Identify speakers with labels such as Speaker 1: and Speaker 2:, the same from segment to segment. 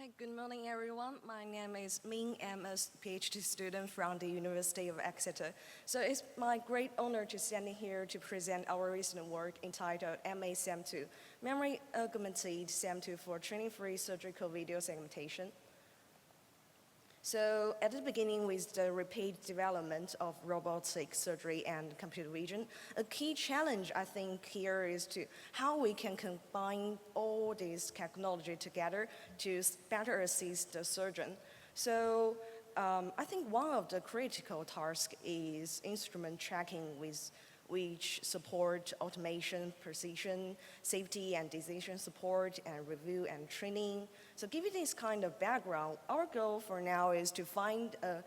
Speaker 1: Hi, good morning, everyone. My name is Ming. I'm a PhD student from the University of Exeter. So it's my great honor to stand here to present our recent work entitled MA-SAM2, Memory-Augmented SAM2 for Training-Free Surgical Video Segmentation. So at the beginning with the rapid development of robotic surgery and computer vision, a key challenge I think here is to how we can combine all this technology together to better assist the surgeon. So I think one of the critical tasks is instrument tracking which support automation, precision, safety and decision support, and review and training. So given this kind of background, our goal for now is to find a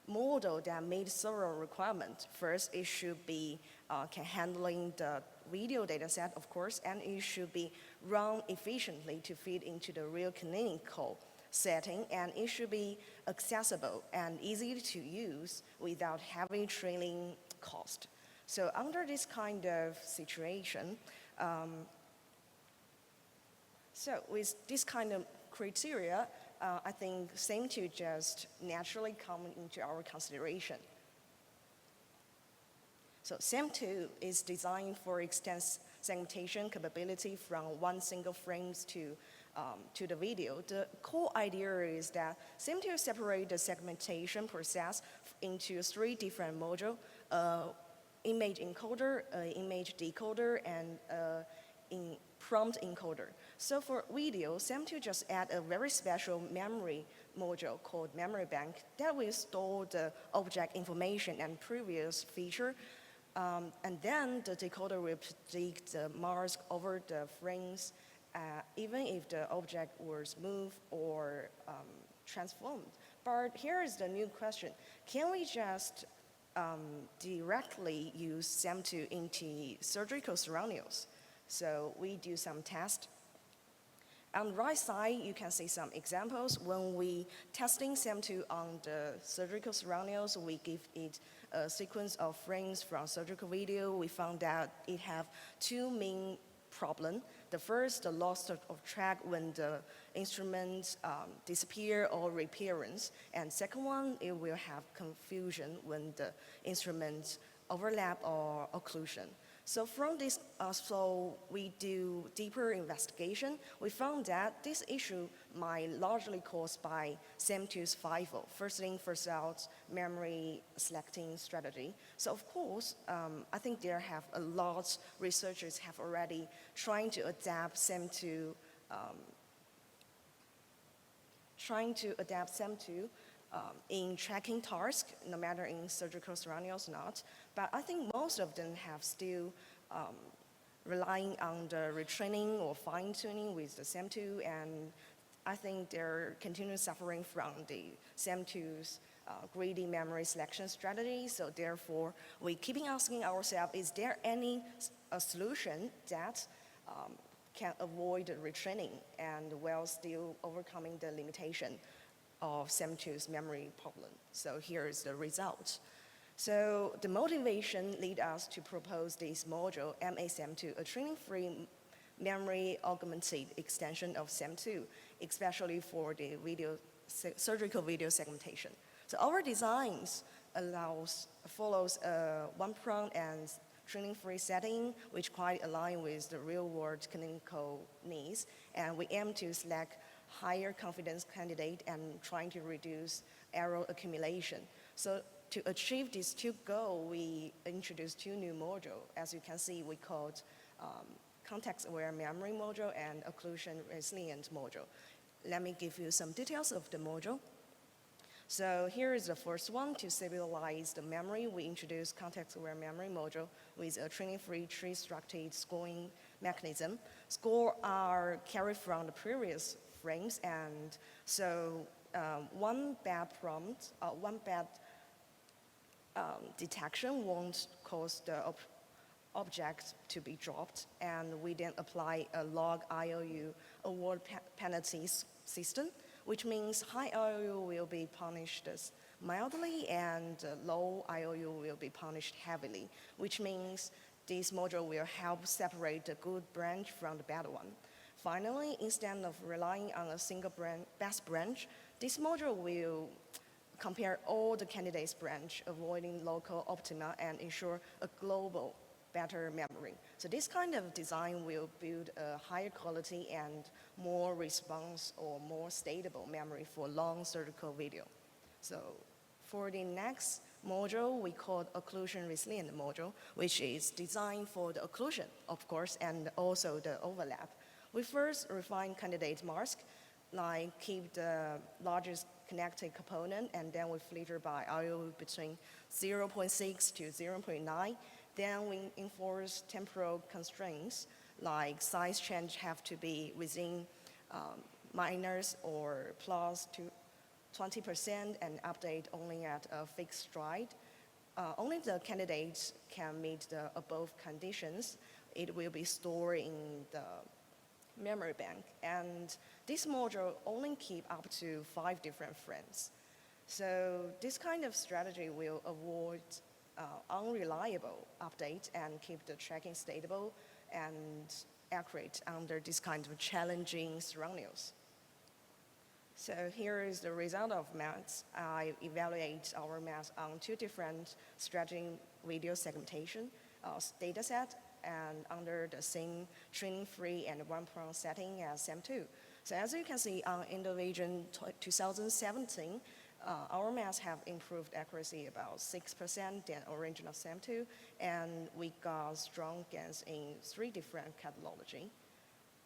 Speaker 1: model that meets several requirements. First, it should be handling the video data set, of course, and it should be run efficiently to fit into the real clinical setting, and it should be accessible and easy to use without heavy training cost. So under this kind of situation, so with this kind of criteria, I think SAM2 just naturally come into our consideration. So SAM2 is designed for extensive segmentation capability from one single frame to the video. The core idea is that SAM2 separates the segmentation process into three different modules. Image encoder, image decoder, and prompt encoder. So for video, SAM2 just add a very special memory module called Memory Bank that will store the object information and previous feature. And then the decoder will predict the mask over the frames, even if the object was moved or transformed. But here is the new question. Can we just directly use SAM2 into surgical surroundings? So we do some tests. On the right side, you can see some examples. When we testing SAM2 on the surgical surroundings, we give it a sequence of frames from surgical video. We found that it have two main problems. The first, the loss of track when the instruments disappear or reappearance. And second one, it will have confusion when the instruments overlap or occlusion. So from this, so we do deeper investigation. We found that this issue might largely caused by SAM2's FIFO, first in, first out memory selecting strategy. So of course, I think there have a lot researchers have already trying to adapt SAM2, in tracking tasks, no matter in surgical surroundings or not. But I think most of them have still relying on the retraining or fine-tuning with the SAM2, and I think they're continuing suffering from the SAM2's greedy memory selection strategy. So therefore, we keeping asking ourselves, is there any solution that can avoid the retraining and while still overcoming the limitation of SAM2's memory problem? So here is the result. So the motivation lead us to propose this module, MA-SAM2, a training-free memory-augmented extension of SAM2, especially for the surgical video segmentation. So our designs follows a one-prompt and training-free setting, which quite align with the real-world clinical needs, and we aim to select higher confidence candidate and trying to reduce error accumulation. So to achieve these two goals, we introduced two new modules. As you can see, we called context-aware memory module and occlusion-resilient module. Let me give you some details of the module. So here is the first one. To stabilize the memory, we introduced context-aware memory module with a training-free tree-structured scoring mechanism. Scores are carried from the previous frames, and so one bad prompt, one bad detection won't cause the object to be dropped, and we then apply a log IOU award penalty system, which means high IOU will be punished mildly and low IOU will be punished heavily, which means this module will help separate the good branch from the bad one. Finally, instead of relying on a single best branch, this module will compare all the candidates' branch, avoiding local optima and ensure a global better memory. So this kind of design will build a higher quality and more response or more stable memory for long surgical video. So for the next module, we call occlusion resilient module, which is designed for the occlusion, of course, and also the overlap. We first refine candidate mask, like keep the largest connected component, and then we filter by IO between 0.6 to 0.9. Then we enforce temporal constraints, like size change have to be within minus or plus to 20% and update only at a fixed stride. Only the candidates can meet the above conditions. It will be stored in the memory bank. And this module only keep up to 5 different frames. So this kind of strategy will avoid unreliable update and keep the tracking stable and accurate under this kind of challenging surroundings. So here is the result of maths. I evaluate our maths on 2 different stretching video segmentation data set and under the same training-free and one-prong setting as SAM2. So as you can see on Indovision 2017, our maths have improved accuracy about 6% than original SAM2, and we got strong gains in 3 different cataloging.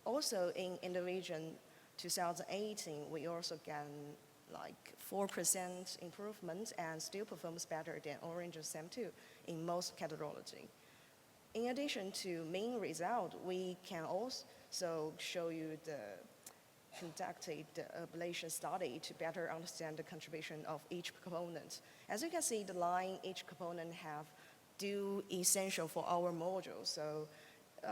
Speaker 1: Also in Indovision 2018, we also gain like 4% improvement and still performs better than original SAM2 in most cataloging. In addition to Ming result, we can also show you the conducted ablation study to better understand the contribution of each component. As you can see, the line each component have do essential for our module. So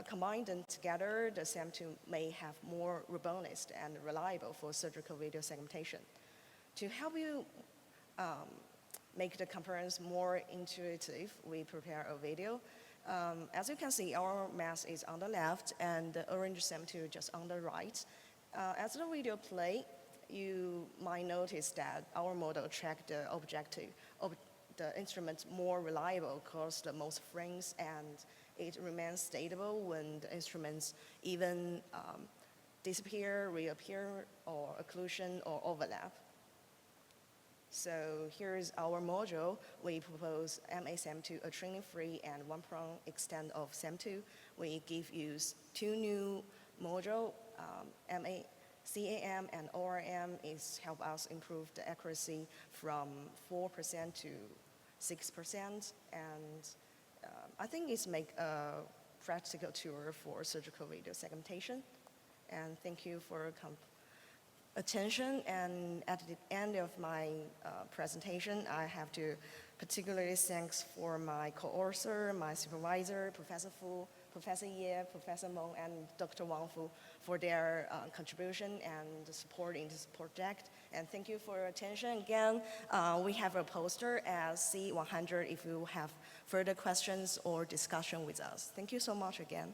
Speaker 1: combine them together, the SAM2 may have more robust and reliable for surgical video segmentation. To help you make the comparison more intuitive, we prepare a video. As you can see, our mask is on the left and the orange SAM2 just on the right. As the video play, you might notice that our model track the objective of the instrument more reliable across the most frames, and it remains stable when the instruments even disappear, reappear, or occlusion or overlap. So here's our module. We propose MA-SAM2, a training-free and one-prong extent of SAM2. We give you 2 new modules, MA-CAM and ORM is help us improve the accuracy from 4% to 6%. And I think it's make a practical tour for surgical video segmentation. And thank you for attention, and at the end of my presentation, I have to particularly thanks for my co-author, my supervisor, Professor Fu, Professor Ye, Professor Meng, and Dr. Wang for their contribution and support in this project. And thank you for your attention. Again, we have a poster as C100 if you have further questions or discussion with us. Thank you so much again.